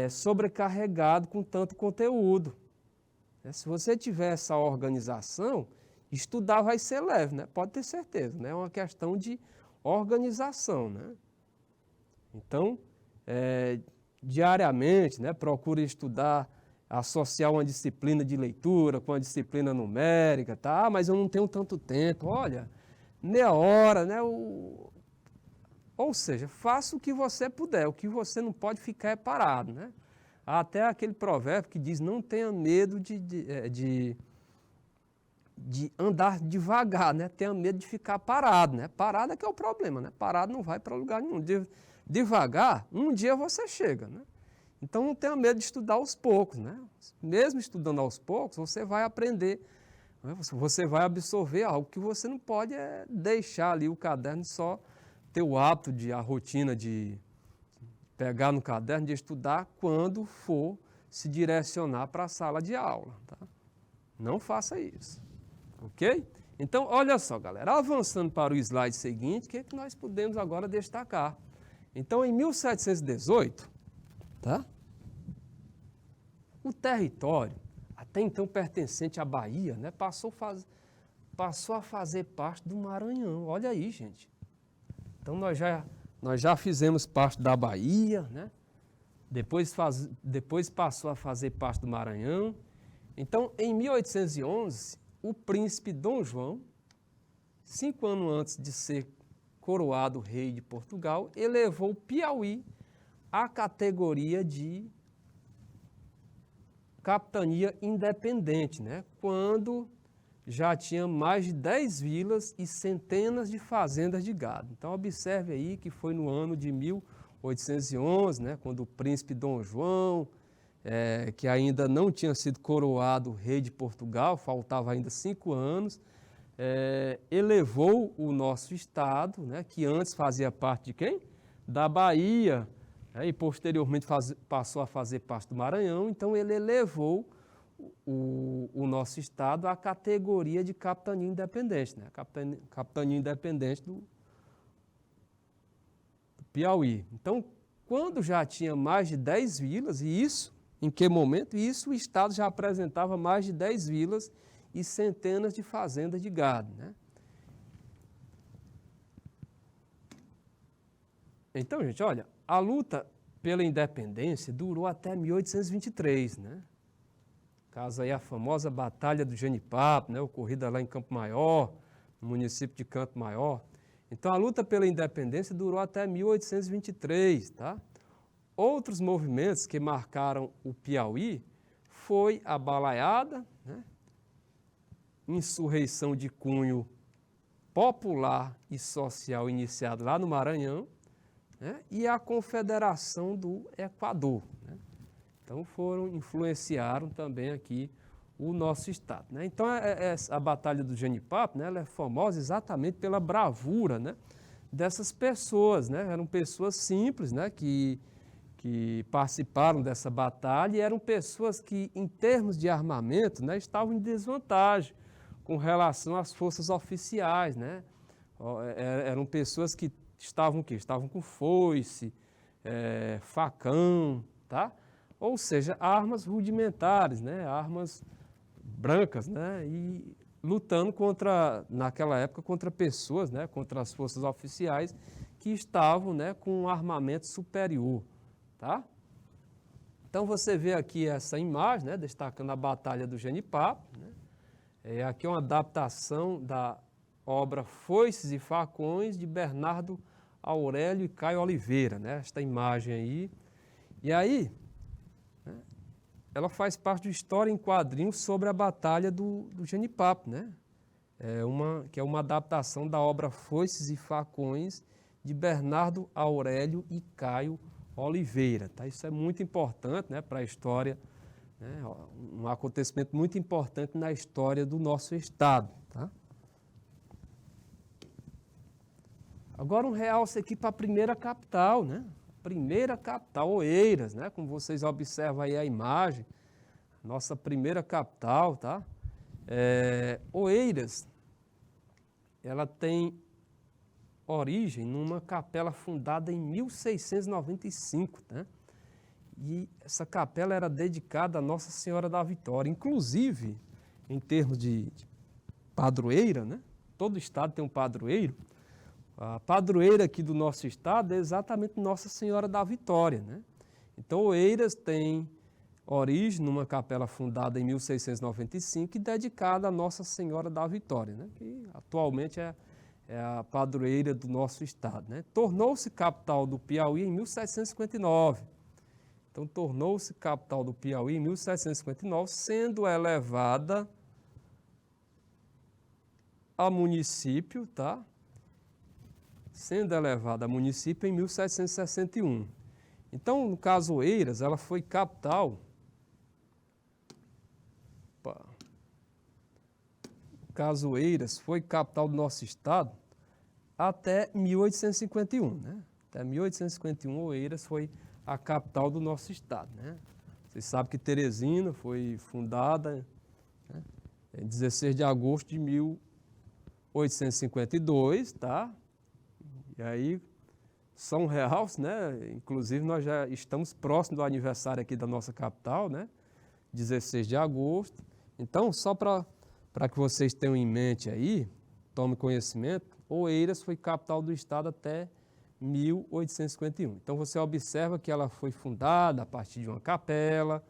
sobrecarregado com tanto conteúdo. Se você tiver essa organização, estudar vai ser leve, né? Pode ter certeza, né? É uma questão de organização, né? Então, diariamente, né, procure estudar, associar uma disciplina de leitura com uma disciplina numérica, tá? Ah, mas eu não tenho tanto tempo. Olha, meia hora, né? Ou seja, faça o que você puder, o que você não pode ficar é parado, né? Há até aquele provérbio que diz, não tenha medo de andar devagar, né? Tenha medo de ficar parado, né? Parado é que é o problema, né? Parado não vai para lugar nenhum. Devagar, um dia você chega, né? Então não tenha medo de estudar aos poucos, né? Mesmo estudando aos poucos, você vai aprender, né? Você vai absorver algo que você não pode deixar ali o caderno só ter o hábito a rotina de pegar no caderno, de estudar quando for se direcionar para a sala de aula, tá? Não faça isso, ok? Então, olha só, galera, avançando para o slide seguinte, o que é que nós podemos agora destacar? Então, em 1718, tá? O território, até então pertencente à Bahia, né, passou a fazer parte do Maranhão. Olha aí, gente. Então, nós já fizemos parte da Bahia, né? Depois passou a fazer parte do Maranhão. Então, em 1811, o príncipe Dom João, 5 anos antes de ser coroado rei de Portugal, elevou o Piauí à categoria de capitania independente, né? Quando já tinha mais de 10 vilas e centenas de fazendas de gado. Então, observe aí que foi no ano de 1811, né, quando o príncipe Dom João, que ainda não tinha sido coroado rei de Portugal, faltava ainda 5 anos, elevou o nosso estado, né, que antes fazia parte de quem? Da Bahia, e posteriormente passou a fazer parte do Maranhão. Então, ele elevou o nosso estado à categoria de capitania independente, né? Capitania independente do Piauí. Então, quando já tinha mais de 10 vilas, e isso, em que momento? Isso, o estado já apresentava mais de 10 vilas e centenas de fazendas de gado, né? Então, gente, olha, a luta pela independência durou até 1823, né? Caso aí a famosa Batalha do Genipapo, né, ocorrida lá em Campo Maior, no município de Campo Maior. Então, a luta pela independência durou até 1823, tá? Outros movimentos que marcaram o Piauí foi a Balaiada, né, insurreição de cunho popular e social iniciada lá no Maranhão, né, e a Confederação do Equador, né? Então, influenciaram também aqui o nosso estado, né? Então, a Batalha do Genipapo, né, ela é famosa exatamente pela bravura, né, dessas pessoas, né? Eram pessoas simples, né, que participaram dessa batalha, e eram pessoas que, em termos de armamento, né, estavam em desvantagem com relação às forças oficiais, né? Eram pessoas que estavam o quê? Estavam com foice, facão, tá? Ou seja, armas rudimentares, né? Armas brancas, né? E lutando naquela época, contra pessoas, né? Contra as forças oficiais que estavam, né, com um armamento superior, tá? Então, você vê aqui essa imagem, né, destacando a Batalha do Genipapo, né? Aqui é uma adaptação da obra Foices e Facões, de Bernardo Aurélio e Caio Oliveira, né? Esta imagem aí. E aí, ela faz parte de História em Quadrinhos sobre a Batalha do Genipapo, né? Que é uma adaptação da obra Foices e Facões, de Bernardo Aurélio e Caio Oliveira, tá? Isso é muito importante, né, para a história, né? Um acontecimento muito importante na história do nosso estado, tá? Agora, um realce aqui para a primeira capital, né? Primeira capital, Oeiras, né? Como vocês observam aí a imagem, nossa primeira capital, tá? Oeiras, ela tem origem numa capela fundada em 1695, né? E essa capela era dedicada a Nossa Senhora da Vitória. Inclusive, em termos de padroeira, né? Todo estado tem um padroeiro. A padroeira aqui do nosso estado é exatamente Nossa Senhora da Vitória, né? Então, Oeiras tem origem numa capela fundada em 1695 e dedicada a Nossa Senhora da Vitória, né? Que atualmente é a padroeira do nosso estado, né? Tornou-se capital do Piauí em 1759. Então, tornou-se capital do Piauí em 1759, sendo elevada a município, tá? Sendo elevada a município em 1761. Então, no caso Oeiras, ela foi capital. No caso Oeiras foi capital do nosso estado até 1851, né? Até 1851, Oeiras foi a capital do nosso estado, né? Vocês sabem que Teresina foi fundada, né, em 16 de agosto de 1852, tá? E aí, São Real, né? Inclusive, nós já estamos próximos do aniversário aqui da nossa capital, né? 16 de agosto. Então, só para que vocês tenham em mente aí, tomem conhecimento, Oeiras foi capital do estado até 1851. Então, você observa que ela foi fundada a partir de uma capela,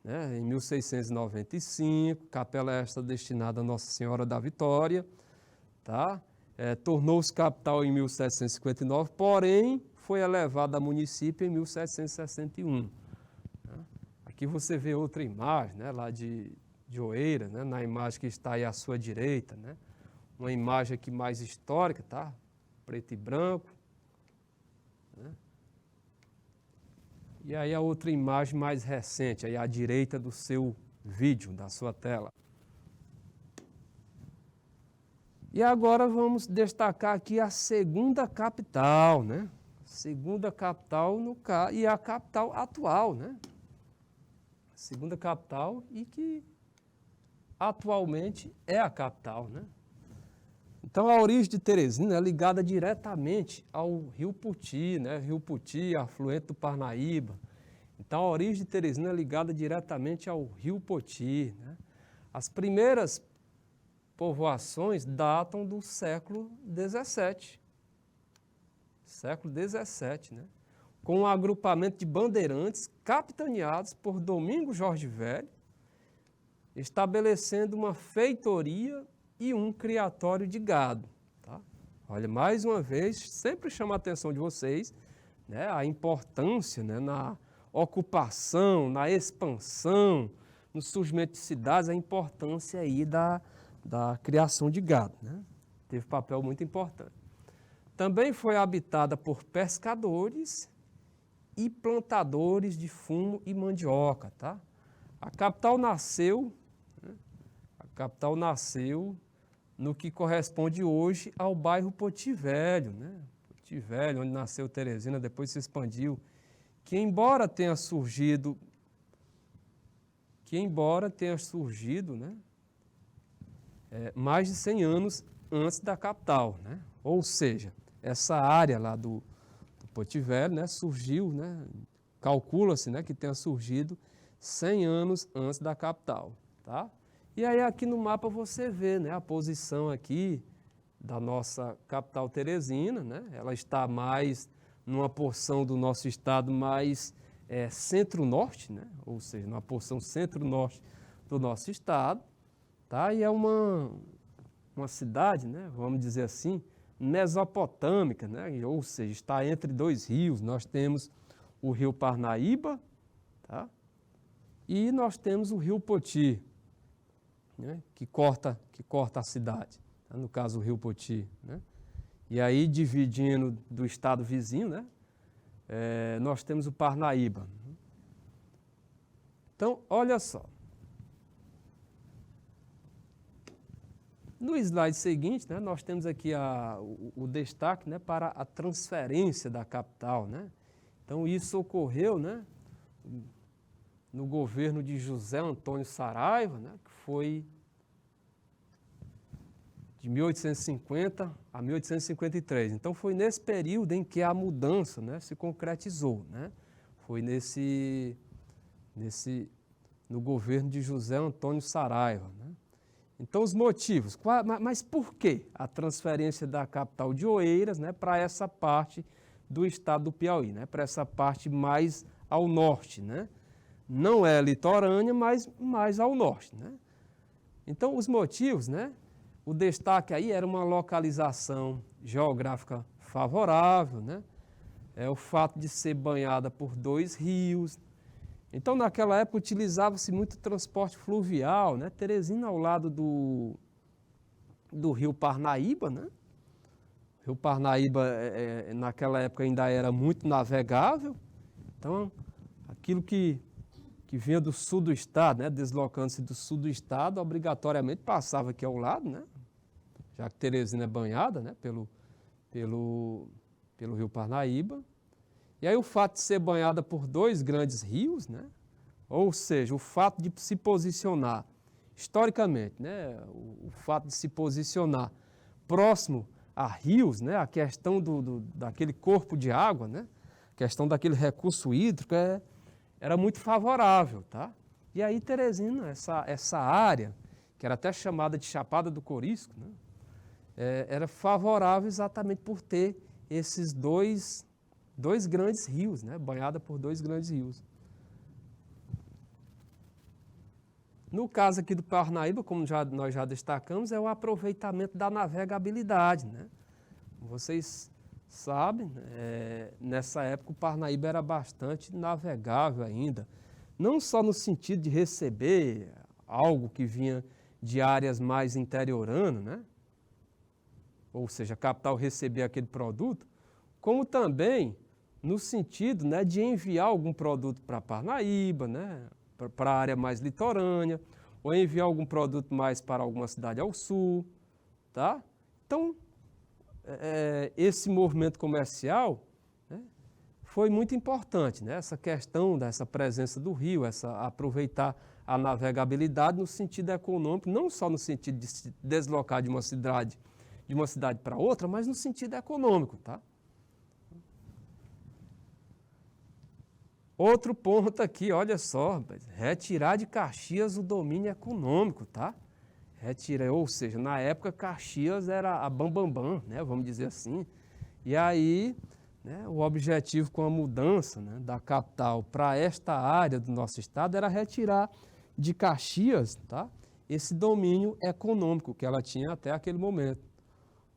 né, em 1695, capela esta destinada a Nossa Senhora da Vitória, tá? Tornou-se capital em 1759, porém, foi elevada a município em 1761. Né? Aqui você vê outra imagem, né, lá de Oeiras, né, na imagem que está aí à sua direita, né? Uma imagem aqui mais histórica, tá? Preto e branco. Né? E aí a outra imagem mais recente, aí à direita do seu vídeo, da sua tela. E agora vamos destacar aqui a segunda capital, né? Segunda capital e a capital atual, né? Segunda capital e que atualmente é a capital, né? Então, a origem de Teresina é ligada diretamente ao Rio Poti, né? Rio Poti, afluente do Parnaíba. Então, a origem de Teresina é ligada diretamente ao Rio Poti, né? As primeiras povoações datam do século XVII. Século XVII, né? Com um agrupamento de bandeirantes capitaneados por Domingos Jorge Velho, estabelecendo uma feitoria e um criatório de gado. Tá? Olha, mais uma vez, sempre chama a atenção de vocês, né, a importância, né, na ocupação, na expansão, no surgimento de cidades, a importância aí da criação de gado. Né? Teve papel muito importante. Também foi habitada por pescadores e plantadores de fumo e mandioca. Tá? A capital nasceu no que corresponde hoje ao bairro Poti Velho, né? Poti Velho, onde nasceu Teresina, depois se expandiu, que embora tenha surgido, né, mais de 100 anos antes da capital, né? Ou seja, essa área lá do Poti Velho, né, surgiu, né, calcula-se, né, que tenha surgido 100 anos antes da capital, tá? E aí aqui no mapa você vê, né, a posição aqui da nossa capital Teresina, né? Ela está mais numa porção do nosso estado mais centro-norte, né? Ou seja, numa porção centro-norte do nosso estado, tá? E é uma cidade, né, vamos dizer assim, mesopotâmica, né? Ou seja, está entre dois rios. Nós temos o rio Parnaíba, tá? E nós temos o rio Poti, né, que corta a cidade, tá? No caso o rio Poti, né? E aí dividindo do estado vizinho, né, nós temos o Parnaíba. Então, olha só. No slide seguinte, né, nós temos aqui o destaque, né, para a transferência da capital, né? Então, isso ocorreu, né, no governo de José Antônio Saraiva, né, que foi de de 1850 a 1853. Então, foi nesse período em que a mudança, né, se concretizou, né? Foi no governo de José Antônio Saraiva, né? Então, os motivos. Mas por que a transferência da capital de Oeiras, né, para essa parte do estado do Piauí, né, para essa parte mais ao norte, né? Não é litorânea, mas mais ao norte, né? Então, os motivos, né? O destaque aí era uma localização geográfica favorável, né? O fato de ser banhada por 2 rios. Então, naquela época, utilizava-se muito transporte fluvial, né? Teresina ao lado do rio Parnaíba, né? O rio Parnaíba, naquela época, ainda era muito navegável. Então, aquilo que vinha do sul do estado, né? Deslocando-se do sul do estado, obrigatoriamente passava aqui ao lado, né? Já que Teresina é banhada, né? pelo rio Parnaíba. E aí o fato de ser banhada por 2 grandes rios, né? Ou seja, o fato de se posicionar, historicamente, né? O fato de se posicionar próximo a rios, né? A questão daquele corpo de água, né? A questão daquele recurso hídrico era muito favorável, tá? E aí Teresina, essa área, que era até chamada de Chapada do Corisco, né? Era favorável exatamente por ter esses dois grandes rios, né? Banhada por 2 grandes rios. No caso aqui do Parnaíba, como nós já destacamos, é o aproveitamento da navegabilidade, né? Vocês sabem, nessa época o Parnaíba era bastante navegável ainda, não só no sentido de receber algo que vinha de áreas mais interioranas, né? Ou seja, a capital receber aquele produto, como também no sentido, né, de enviar algum produto para Parnaíba, né, para a área mais litorânea, ou enviar algum produto mais para alguma cidade ao sul, tá? Então, esse movimento comercial, né, foi muito importante, né, essa questão dessa presença do rio, aproveitar a navegabilidade no sentido econômico, não só no sentido de se deslocar de uma cidade para outra, mas no sentido econômico, tá? Outro ponto aqui, olha só, retirar de Caxias o domínio econômico, tá? Ou seja, na época Caxias era a bambambam, né, vamos dizer assim. E aí, né, o objetivo com a mudança, né, da capital para esta área do nosso estado era retirar de Caxias, tá, esse domínio econômico que ela tinha até aquele momento.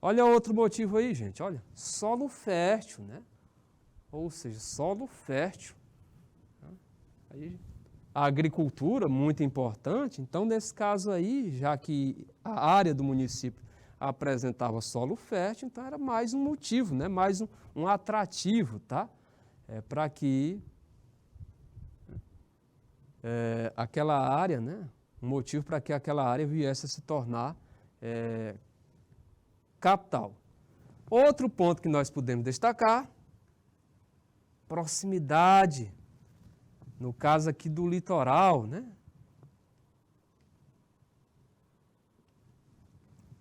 Olha outro motivo aí, gente, olha, solo fértil, né? Ou seja, solo fértil. Aí, a agricultura, muito importante, então nesse caso aí, já que a área do município apresentava solo fértil, então era mais um motivo, né? Mais um atrativo, tá? Para que aquela área, né? Um motivo para que aquela área viesse a se tornar capital. Outro ponto que nós podemos destacar, proximidade, no caso aqui do litoral, né?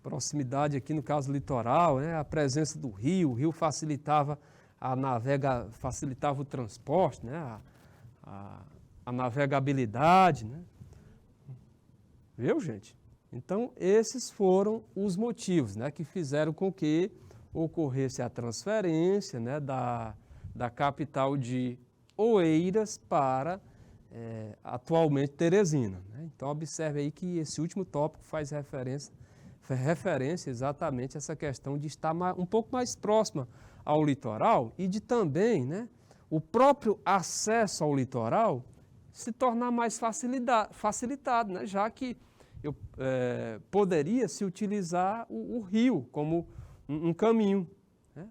Proximidade aqui no caso do litoral, né? A presença do rio, o rio facilitava facilitava o transporte, né? A navegabilidade, né? Viu, gente? Então, esses foram os motivos, né, que fizeram com que ocorresse a transferência, né, da capital de Oeiras para, atualmente, Teresina, né? Então, observe aí que esse último tópico faz referência exatamente a essa questão de estar um pouco mais próxima ao litoral e de também, né, o próprio acesso ao litoral se tornar mais facilitado, né, já que poderia se utilizar o rio como um caminho, né?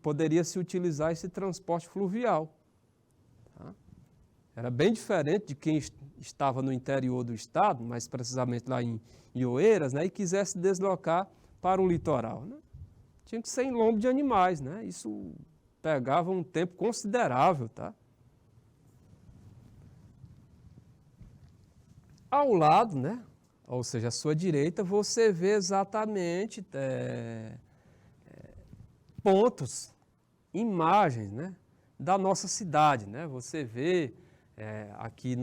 Poderia se utilizar esse transporte fluvial. Tá? Era bem diferente de quem estava no interior do estado, mais precisamente lá em Oeiras, né? E quisesse deslocar para o litoral, né? Tinha que ser em lombo de animais, né? Isso pegava um tempo considerável, tá? Ao lado, né, ou seja, à sua direita, você vê exatamente pontos, imagens, né, da nossa cidade, né? Você vê aqui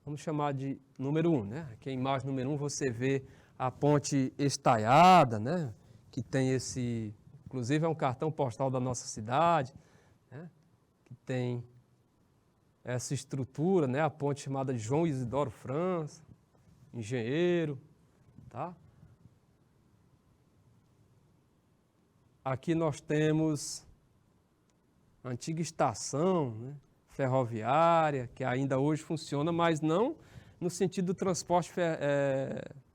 vamos chamar de número 1, né? Aqui a imagem número 1 você vê a ponte estaiada, né? Que tem inclusive é um cartão postal da nossa cidade, né? Que tem essa estrutura, né? A ponte chamada de João Isidoro França, engenheiro, tá? Aqui nós temos a antiga estação, né, ferroviária, que ainda hoje funciona, mas não no sentido do transporte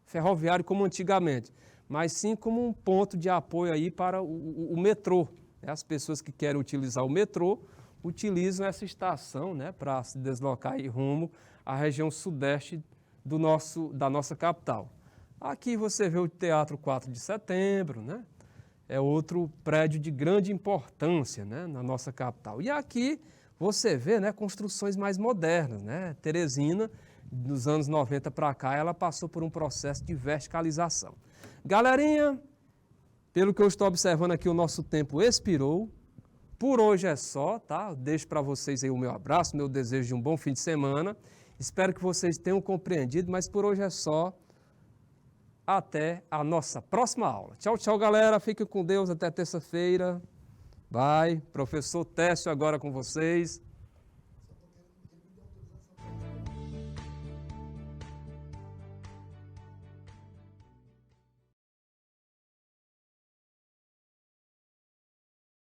ferroviário como antigamente, mas sim como um ponto de apoio aí para o metrô. As pessoas que querem utilizar o metrô utilizam essa estação, né, para se deslocar aí rumo à região sudeste da nossa capital. Aqui você vê o Teatro 4 de Setembro, né? É outro prédio de grande importância, né, na nossa capital. E aqui você vê, né, construções mais modernas, né? Teresina, dos anos 90 para cá, ela passou por um processo de verticalização. Galerinha, pelo que eu estou observando aqui, o nosso tempo expirou. Por hoje é só, tá? Eu deixo para vocês aí o meu abraço, meu desejo de um bom fim de semana. Espero que vocês tenham compreendido, mas por hoje é só. Até a nossa próxima aula. Tchau, tchau, galera. Fiquem com Deus até terça-feira. Bye. Professor Técio agora com vocês.